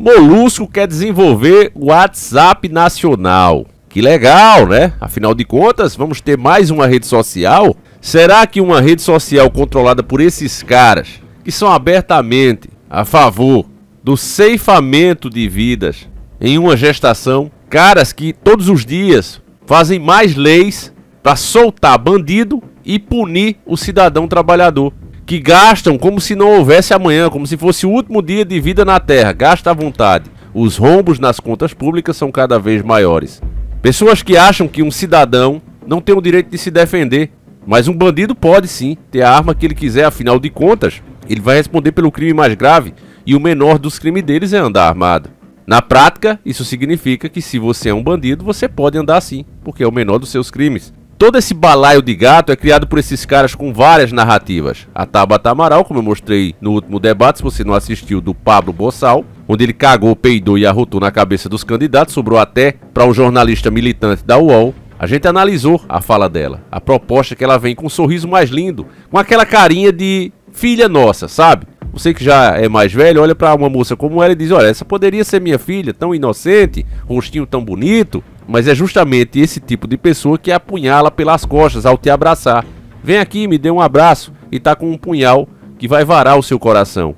Molusco quer desenvolver o WhatsApp nacional. Que legal, né? Afinal de contas, vamos ter mais uma rede social? Será que uma rede social controlada por esses caras, que são abertamente a favor do ceifamento de vidas em uma gestação, caras que todos os dias fazem mais leis para soltar bandido e punir o cidadão trabalhador, que gastam como se não houvesse amanhã, como se fosse o último dia de vida na Terra, gasta à vontade. Os rombos nas contas públicas são cada vez maiores. Pessoas que acham que um cidadão não tem o direito de se defender, mas um bandido pode sim ter a arma que ele quiser, afinal de contas, ele vai responder pelo crime mais grave e o menor dos crimes deles é andar armado. Na prática, isso significa que se você é um bandido, você pode andar sim, porque é o menor dos seus crimes. Todo esse balaio de gato é criado por esses caras com várias narrativas. A Tabata Amaral, como eu mostrei no último debate, se você não assistiu, do Pablo Bossal, onde ele cagou, peidou e arrotou na cabeça dos candidatos, sobrou até para um jornalista militante da UOL. A gente analisou a fala dela, a proposta que ela vem com um sorriso mais lindo, com aquela carinha de filha nossa, sabe? Você que já é mais velho, olha pra uma moça como ela e diz, olha, essa poderia ser minha filha, tão inocente, rostinho tão bonito, mas é justamente esse tipo de pessoa que apunhala pelas costas ao te abraçar. Vem aqui, me dê um abraço, e tá com um punhal que vai varar o seu coração.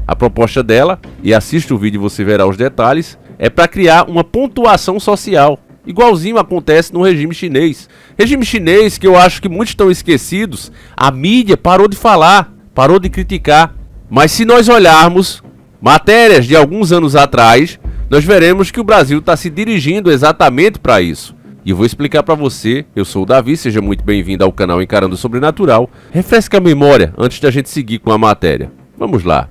A proposta dela, e assista o vídeo e você verá os detalhes, é para criar uma pontuação social, igualzinho acontece no regime chinês. Regime chinês que eu acho que muitos estão esquecidos, a mídia parou de falar, parou de criticar. Mas se nós olharmos matérias de alguns anos atrás, nós veremos que o Brasil está se dirigindo exatamente para isso. E eu vou explicar para você. Eu sou o Davi, seja muito bem-vindo ao canal Encarando o Sobrenatural. Refresque a memória antes da gente seguir com a matéria. Vamos lá.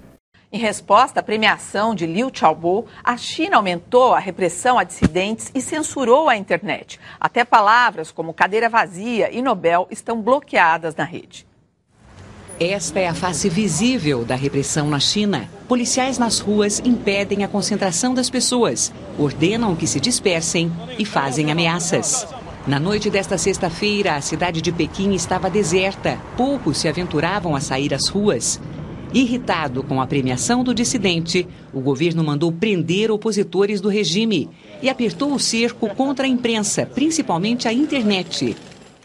Em resposta à premiação de Liu Xiaobo, a China aumentou a repressão a dissidentes e censurou a internet. Até palavras como cadeira vazia e Nobel estão bloqueadas na rede. Esta é a face visível da repressão na China. Policiais nas ruas impedem a concentração das pessoas, ordenam que se dispersem e fazem ameaças. Na noite desta sexta-feira, a cidade de Pequim estava deserta. Poucos se aventuravam a sair às ruas. Irritado com a premiação do dissidente, o governo mandou prender opositores do regime e apertou o cerco contra a imprensa, principalmente a internet.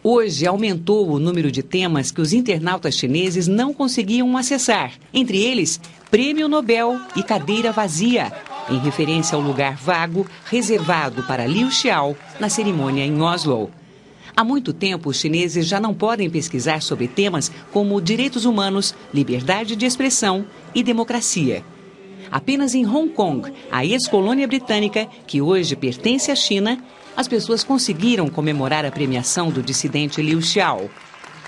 Hoje aumentou o número de temas que os internautas chineses não conseguiam acessar, entre eles Prêmio Nobel e cadeira vazia, em referência ao lugar vago reservado para Liu Xiao na cerimônia em Oslo. Há muito tempo, os chineses já não podem pesquisar sobre temas como direitos humanos, liberdade de expressão e democracia. Apenas em Hong Kong, a ex-colônia britânica, que hoje pertence à China, as pessoas conseguiram comemorar a premiação do dissidente Liu Xiao.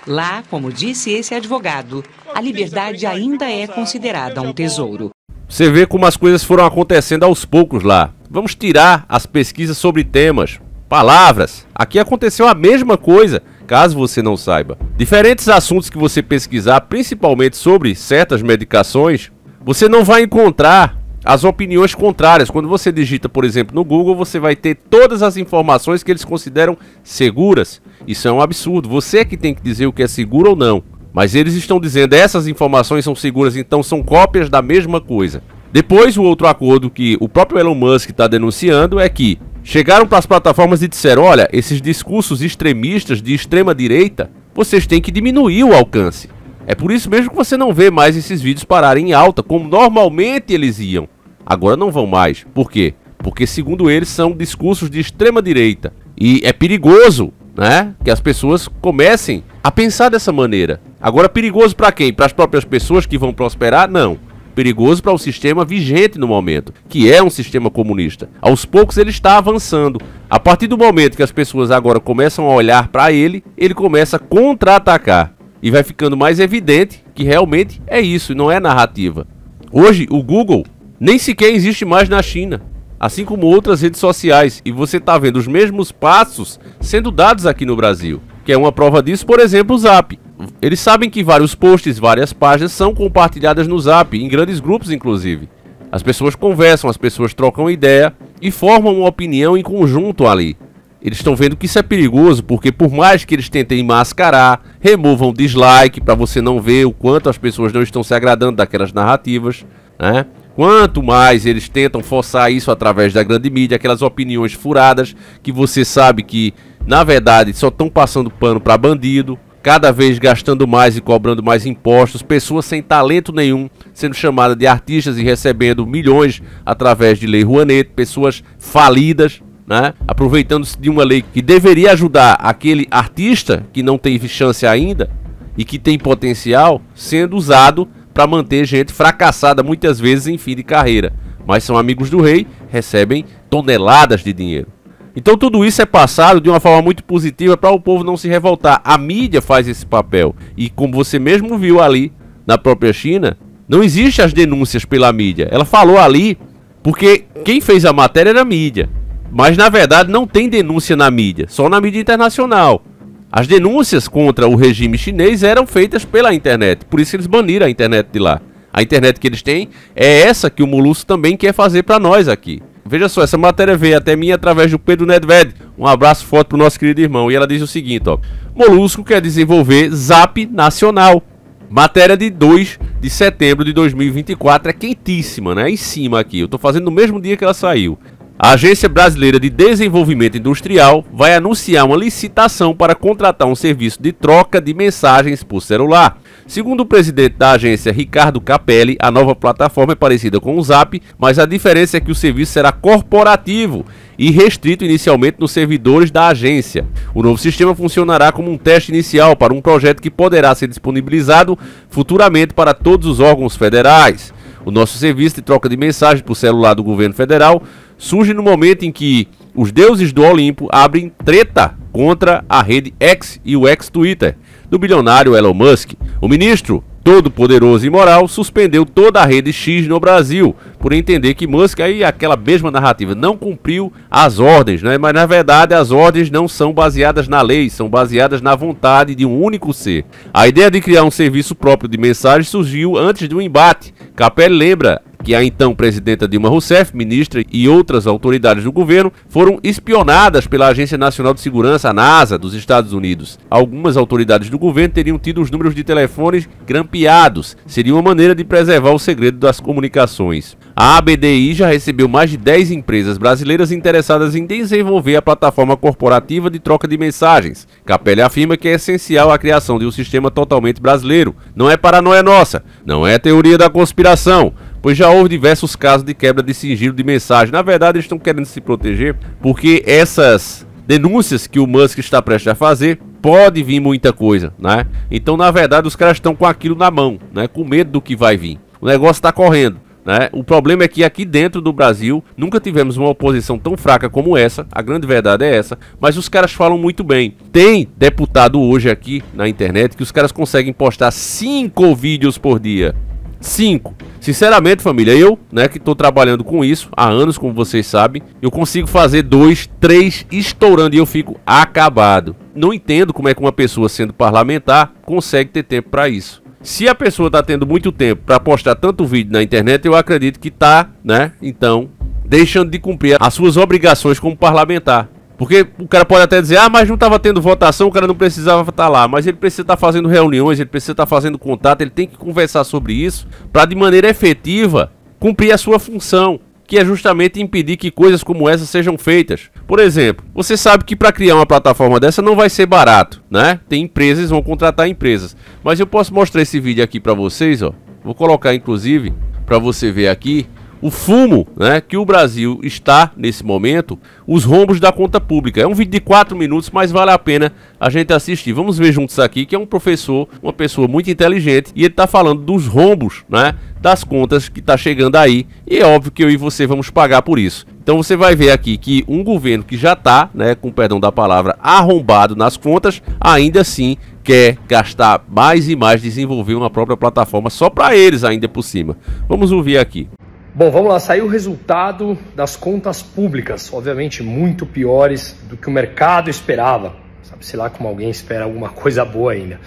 Lá, como disse esse advogado, a liberdade ainda é considerada um tesouro. Você vê como as coisas foram acontecendo aos poucos lá. Vamos tirar as pesquisas sobre temas, palavras. Aqui aconteceu a mesma coisa, caso você não saiba. Diferentes assuntos que você pesquisar, principalmente sobre certas medicações, você não vai encontrar as opiniões contrárias. Quando você digita, por exemplo, no Google, você vai ter todas as informações que eles consideram seguras. Isso é um absurdo. Você é que tem que dizer o que é seguro ou não. Mas eles estão dizendo essas informações são seguras, então são cópias da mesma coisa. Depois, o outro acordo que o próprio Elon Musk está denunciando é que chegaram para as plataformas e disseram, olha, esses discursos extremistas de extrema direita, vocês têm que diminuir o alcance. É por isso mesmo que você não vê mais esses vídeos pararem em alta, como normalmente eles iam. Agora não vão mais. Por quê? Porque, segundo eles, são discursos de extrema direita. E é perigoso, né, que as pessoas comecem a pensar dessa maneira. Agora, perigoso para quem? Para as próprias pessoas que vão prosperar? Não. Perigoso para o sistema vigente no momento, que é um sistema comunista. Aos poucos ele está avançando. A partir do momento que as pessoas agora começam a olhar para ele, ele começa a contra-atacar. E vai ficando mais evidente que realmente é isso, não é narrativa. Hoje, o Google nem sequer existe mais na China, assim como outras redes sociais. E você está vendo os mesmos passos sendo dados aqui no Brasil. Que é uma prova disso, por exemplo, o Zap. Eles sabem que vários posts, várias páginas são compartilhadas no Zap, em grandes grupos inclusive. As pessoas conversam, as pessoas trocam ideia e formam uma opinião em conjunto ali. Eles estão vendo que isso é perigoso, porque por mais que eles tentem mascarar, removam dislike para você não ver o quanto as pessoas não estão se agradando daquelas narrativas, né? Quanto mais eles tentam forçar isso através da grande mídia, aquelas opiniões furadas que você sabe que, na verdade, só estão passando pano para bandido, cada vez gastando mais e cobrando mais impostos, pessoas sem talento nenhum sendo chamadas de artistas e recebendo milhões através de Lei Rouanet, pessoas falidas, né? Aproveitando-se de uma lei que deveria ajudar aquele artista que não teve chance ainda e que tem potencial, sendo usado para manter gente fracassada muitas vezes em fim de carreira, mas são amigos do rei, recebem toneladas de dinheiro. Então tudo isso é passado de uma forma muito positiva para o povo não se revoltar. A mídia faz esse papel e, como você mesmo viu ali na própria China, não existe as denúncias pela mídia. Ela falou ali porque quem fez a matéria era a mídia, mas na verdade não tem denúncia na mídia, só na mídia internacional. As denúncias contra o regime chinês eram feitas pela internet, por isso eles baniram a internet de lá. A internet que eles têm é essa que o Molusco também quer fazer para nós aqui. Veja só, essa matéria veio até mim através do Pedro Nedved. Um abraço forte pro nosso querido irmão. E ela diz o seguinte, ó: Molusco quer desenvolver Zap Nacional. Matéria de 2 de setembro de 2024, é quentíssima, né? Em cima aqui, eu tô fazendo no mesmo dia que ela saiu. A Agência Brasileira de Desenvolvimento Industrial vai anunciar uma licitação para contratar um serviço de troca de mensagens por celular. Segundo o presidente da agência, Ricardo Capelli, a nova plataforma é parecida com o Zap, mas a diferença é que o serviço será corporativo e restrito inicialmente nos servidores da agência. O novo sistema funcionará como um teste inicial para um projeto que poderá ser disponibilizado futuramente para todos os órgãos federais. O nosso serviço de troca de mensagens por celular do governo federal surge no momento em que os deuses do Olimpo abrem treta contra a rede X e o ex-Twitter do bilionário Elon Musk. O ministro todo-poderoso e moral suspendeu toda a rede X no Brasil, por entender que Musk, aí aquela mesma narrativa, não cumpriu as ordens, né? Mas na verdade as ordens não são baseadas na lei, são baseadas na vontade de um único ser. A ideia de criar um serviço próprio de mensagens surgiu antes de um embate. Capelli lembra que a então presidenta Dilma Rousseff, ministra e outras autoridades do governo foram espionadas pela Agência Nacional de Segurança, a NASA, dos Estados Unidos. Algumas autoridades do governo teriam tido os números de telefones grampeados. Seria uma maneira de preservar o segredo das comunicações. A ABDI já recebeu mais de 10 empresas brasileiras interessadas em desenvolver a plataforma corporativa de troca de mensagens. Capelli afirma que é essencial a criação de um sistema totalmente brasileiro. Não é paranoia nossa, não é teoria da conspiração, pois já houve diversos casos de quebra de sigilo de mensagem. Na verdade, eles estão querendo se proteger porque essas denúncias que o Musk está prestes a fazer, pode vir muita coisa, né? Então, na verdade, os caras estão com aquilo na mão, né? Com medo do que vai vir. O negócio está correndo, né? O problema é que aqui dentro do Brasil nunca tivemos uma oposição tão fraca como essa. A grande verdade é essa. Mas os caras falam muito bem. Tem deputado hoje aqui na internet que os caras conseguem postar 5 vídeos por dia. 5. Sinceramente, família, eu, né, que estou trabalhando com isso há anos, como vocês sabem, eu consigo fazer 2, 3 estourando e eu fico acabado. Não entendo como é que uma pessoa sendo parlamentar consegue ter tempo para isso. Se a pessoa está tendo muito tempo para postar tanto vídeo na internet, eu acredito que está, né, então, deixando de cumprir as suas obrigações como parlamentar. Porque o cara pode até dizer, ah, mas não estava tendo votação, o cara não precisava estar lá. Mas ele precisa estar fazendo reuniões, ele precisa estar fazendo contato, ele tem que conversar sobre isso para de maneira efetiva cumprir a sua função, que é justamente impedir que coisas como essa sejam feitas. Por exemplo, você sabe que para criar uma plataforma dessa não vai ser barato, né? Tem empresas, vão contratar empresas. Mas eu posso mostrar esse vídeo aqui para vocês, ó. Vou colocar inclusive para você ver aqui o fumo, né, que o Brasil está nesse momento, os rombos da conta pública. É um vídeo de 4 minutos, mas vale a pena a gente assistir. Vamos ver juntos aqui, que é um professor, uma pessoa muito inteligente, e ele está falando dos rombos, né, das contas que está chegando aí. E é óbvio que eu e você vamos pagar por isso. Então você vai ver aqui que um governo que já está, né, com perdão da palavra, arrombado nas contas, ainda assim quer gastar mais e mais, desenvolver uma própria plataforma só para eles ainda por cima. Vamos ouvir aqui. Bom, vamos lá, saiu o resultado das contas públicas, obviamente muito piores do que o mercado esperava. Sabe-se lá como alguém espera alguma coisa boa ainda.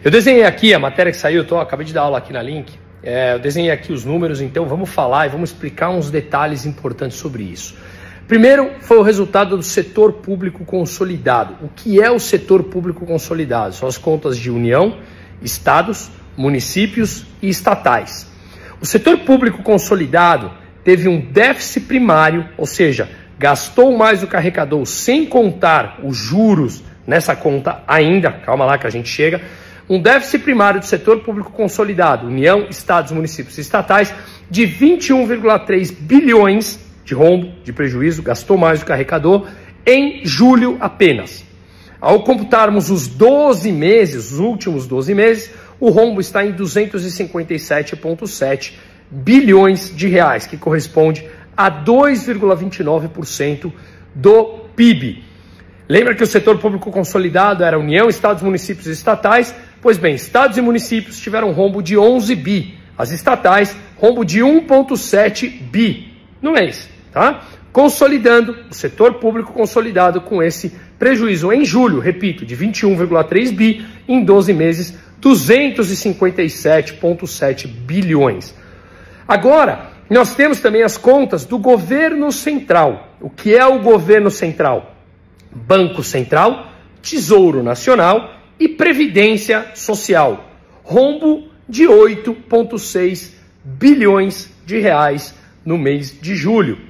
Eu desenhei aqui a matéria que saiu, acabei de dar aula aqui na Link, eu desenhei aqui os números, então vamos falar e vamos explicar uns detalhes importantes sobre isso. Primeiro foi o resultado do setor público consolidado. O que é o setor público consolidado? São as contas de União, estados, municípios e estatais. O setor público consolidado teve um déficit primário, ou seja, gastou mais do que arrecadou sem contar os juros nessa conta ainda, calma lá que a gente chega, um déficit primário do setor público consolidado, União, Estados, Municípios e Estatais, de 21,3 bilhões de rombo, de prejuízo, gastou mais do que arrecadou, em julho apenas. Ao computarmos os 12 meses, os últimos 12 meses, o rombo está em 257,7 bilhões de reais, que corresponde a 2,29% do PIB. Lembra que o setor público consolidado era União, Estados, Municípios e Estatais? Pois bem, Estados e municípios tiveram rombo de 11 bi, as estatais rombo de 1,7 bi no mês, tá? Consolidando o setor público consolidado com esse prejuízo em julho, repito, de 21,3 bi, em 12 meses, 257,7 bilhões. Agora, nós temos também as contas do governo central. O que é o governo central? Banco Central, Tesouro Nacional e Previdência Social. Rombo de 8,6 bilhões de reais no mês de julho.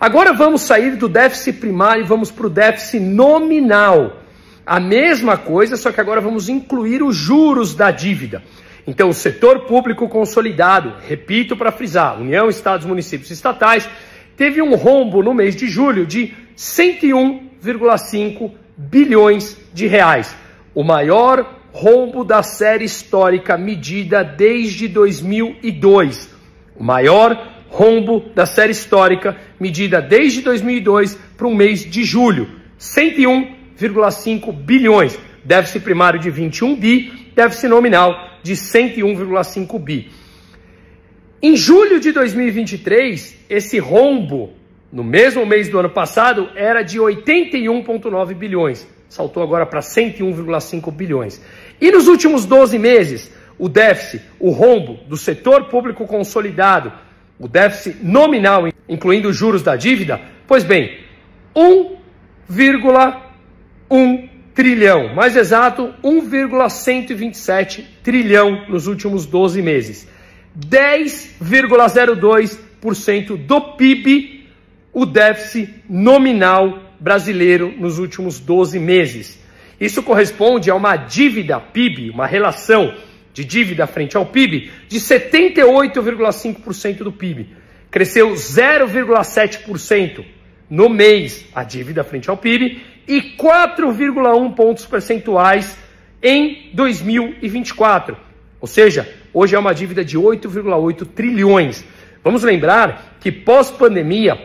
Agora vamos sair do déficit primário e vamos para o déficit nominal. A mesma coisa, só que agora vamos incluir os juros da dívida. Então, o setor público consolidado, repito para frisar, União, Estados, Municípios e Estatais, teve um rombo no mês de julho de 101,5 bilhões de reais. O maior rombo da série histórica medida desde 2002. O maior rombo da série histórica medida desde 2002 para o mês de julho. 101,5 bilhões. Déficit primário de 21 bi, déficit nominal de 101,5 bi. Em julho de 2023, esse rombo, no mesmo mês do ano passado, era de 81,9 bilhões. Saltou agora para 101,5 bilhões. E nos últimos 12 meses, o déficit, o rombo do setor público consolidado, o déficit nominal, incluindo os juros da dívida, pois bem, 1,1 trilhão, mais exato, 1,127 trilhão nos últimos 12 meses. 10,02% do PIB, o déficit nominal brasileiro nos últimos 12 meses. Isso corresponde a uma dívida PIB, uma relação de dívida frente ao PIB, de 78,5% do PIB. Cresceu 0,7% no mês a dívida frente ao PIB e 4,1 pontos percentuais em 2024. Ou seja, hoje é uma dívida de 8,8 trilhões. Vamos lembrar que pós-pandemia,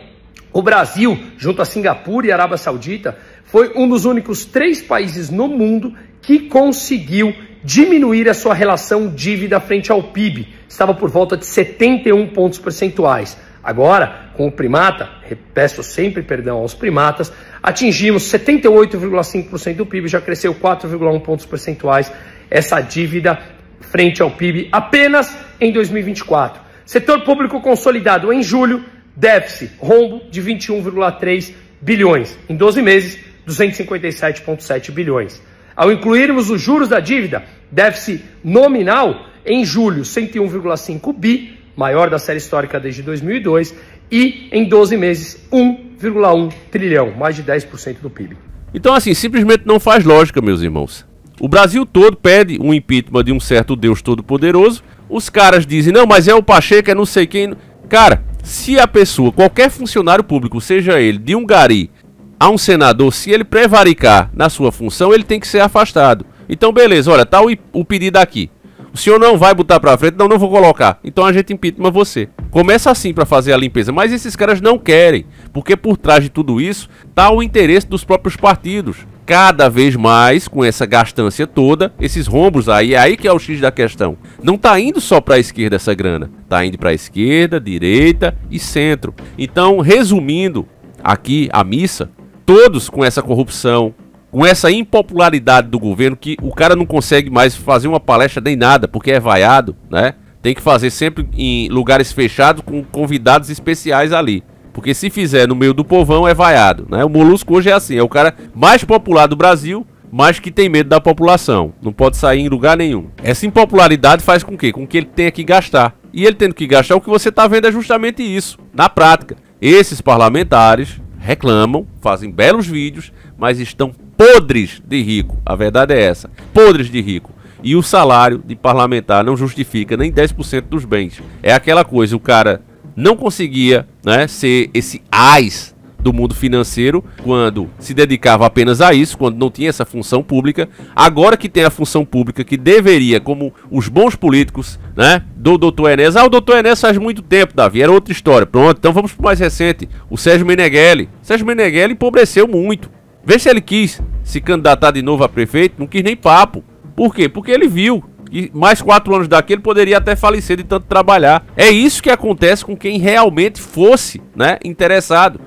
o Brasil, junto a Singapura e a Arábia Saudita, foi um dos únicos 3 países no mundo que conseguiu diminuir a sua relação dívida frente ao PIB. Estava por volta de 71 pontos percentuais. Agora, com o primata, peço sempre perdão aos primatas, atingimos 78,5% do PIB, já cresceu 4,1 pontos percentuais essa dívida frente ao PIB apenas em 2024. Setor público consolidado em julho, déficit, rombo de 21,3 bilhões. Em 12 meses, 257,7 bilhões. Ao incluirmos os juros da dívida, déficit nominal, em julho, 101,5 bi, maior da série histórica desde 2002, e em 12 meses, 1,1 trilhão, mais de 10% do PIB. Então, assim, simplesmente não faz lógica, meus irmãos. O Brasil todo pede um impeachment de um certo Deus Todo-Poderoso. Os caras dizem, não, mas é o Pacheco, é não sei quem. Cara, se a pessoa, qualquer funcionário público, seja ele de um gari a um senador, se ele prevaricar na sua função, ele tem que ser afastado. Então, beleza, olha, tá o pedido aqui. O senhor não vai botar pra frente? Não vou colocar. Então a gente impeachment você. Começa assim pra fazer a limpeza. Mas esses caras não querem. Porque por trás de tudo isso tá o interesse dos próprios partidos. Cada vez mais, com essa gastança toda, esses rombos aí que é o X da questão. Não tá indo só pra esquerda essa grana. Tá indo pra esquerda, direita e centro. Então, resumindo aqui a missa, todos com essa corrupção, com essa impopularidade do governo, que o cara não consegue mais fazer uma palestra nem nada, porque é vaiado, né? Tem que fazer sempre em lugares fechados com convidados especiais ali. Porque se fizer no meio do povão é vaiado, né? O Molusco hoje é assim, é o cara mais popular do Brasil, mas que tem medo da população. Não pode sair em lugar nenhum. Essa impopularidade faz com quê? Com que ele tenha que gastar. E ele tendo que gastar, o que você está vendo é justamente isso, na prática. Esses parlamentares reclamam, fazem belos vídeos, mas estão podres de rico. A verdade é essa, podres de rico. E o salário de parlamentar não justifica nem 10% dos bens. É aquela coisa, o cara não conseguia, né, ser esse ás do mundo financeiro quando se dedicava apenas a isso, quando não tinha essa função pública. Agora que tem a função pública, que deveria, como os bons políticos, né, do Dr. Enéas. O Dr. Enéas faz muito tempo, Davi, era outra história. Pronto, então vamos para o mais recente, o Sérgio Meneghelli. Sérgio Meneghelli empobreceu muito. Vê se ele quis se candidatar de novo a prefeito, não quis nem papo. Por quê? Porque ele viu que mais 4 anos daqui ele poderia até falecer de tanto trabalhar. É isso que acontece com quem realmente fosse, né, interessado.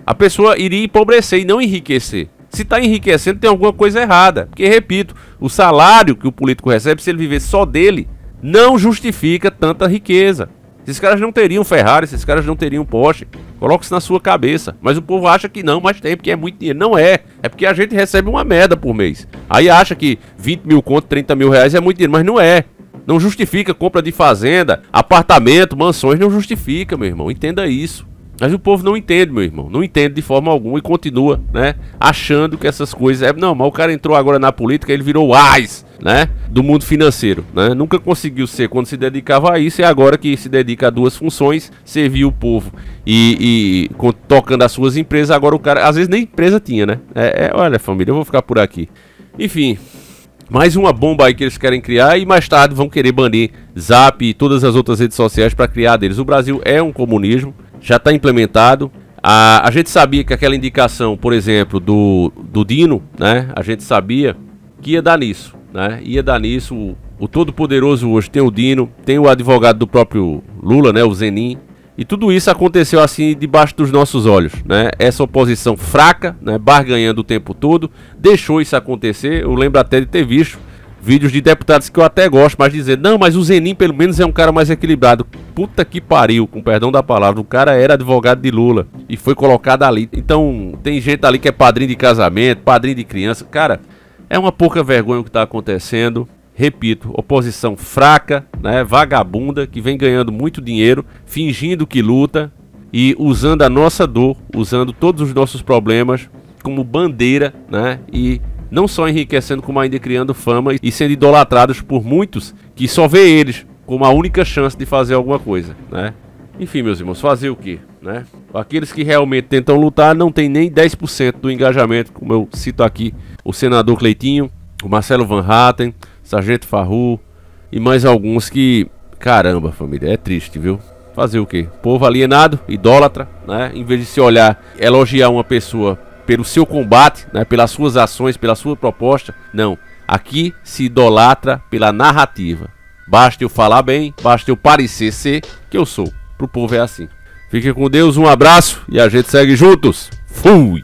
A pessoa iria empobrecer e não enriquecer. Se está enriquecendo, tem alguma coisa errada. Porque, repito, o salário que o político recebe, se ele viver só dele, não justifica tanta riqueza. Esses caras não teriam Ferrari, esses caras não teriam Porsche. Coloca isso na sua cabeça. Mas o povo acha que não, mas tem, porque é muito dinheiro. Não é. É porque a gente recebe uma merda por mês. Aí acha que 20 mil conto, 30 mil reais é muito dinheiro, mas não é. Não justifica compra de fazenda, apartamento, mansões, não justifica, meu irmão. Entenda isso. Mas o povo não entende, meu irmão. Não entende de forma alguma e continua, né, achando que essas coisas... Não, mas o cara entrou agora na política, ele virou o ás, né, do mundo financeiro, né? Nunca conseguiu ser quando se dedicava a isso, e agora que se dedica a 2 funções, servir o povo e tocando as suas empresas, agora o cara... Às vezes nem empresa tinha, né? Olha, família, eu vou ficar por aqui. Enfim... Mais uma bomba aí que eles querem criar e mais tarde vão querer banir Zap e todas as outras redes sociais para criar deles. O Brasil é um comunismo, já está implementado. A gente sabia que aquela indicação, por exemplo, do Dino, né? A gente sabia que ia dar nisso, né? Ia dar nisso. O todo-poderoso hoje tem o Dino, tem o advogado do próprio Lula, né? O Zenin. E tudo isso aconteceu assim debaixo dos nossos olhos, né? Essa oposição fraca, né, barganhando o tempo todo, deixou isso acontecer. Eu lembro até de ter visto vídeos de deputados que eu até gosto, mas dizer, não, mas o Zenin pelo menos é um cara mais equilibrado. Puta que pariu, com perdão da palavra, o cara era advogado de Lula e foi colocado ali. Então tem gente ali que é padrinho de casamento, padrinho de criança. Cara, é uma pouca vergonha o que está acontecendo. Repito, oposição fraca, né, vagabunda, que vem ganhando muito dinheiro, fingindo que luta e usando a nossa dor, usando todos os nossos problemas como bandeira, né, e não só enriquecendo, como ainda criando fama e sendo idolatrados por muitos que só vê eles como a única chance de fazer alguma coisa, né. Enfim, meus irmãos, fazer o quê, né? Aqueles que realmente tentam lutar não tem nem 10% do engajamento, como eu cito aqui, o senador Cleitinho, o Marcelo Van Hatten, Sargento Farru e mais alguns que, caramba, família, é triste, viu? Fazer o quê? Povo alienado, idólatra, né? Em vez de se olhar, elogiar uma pessoa pelo seu combate, né? Pelas suas ações, pela sua proposta, não. Aqui se idolatra pela narrativa. Basta eu falar bem, basta eu parecer ser que eu sou. Pro povo é assim. Fiquem com Deus, um abraço e a gente segue juntos. Fui!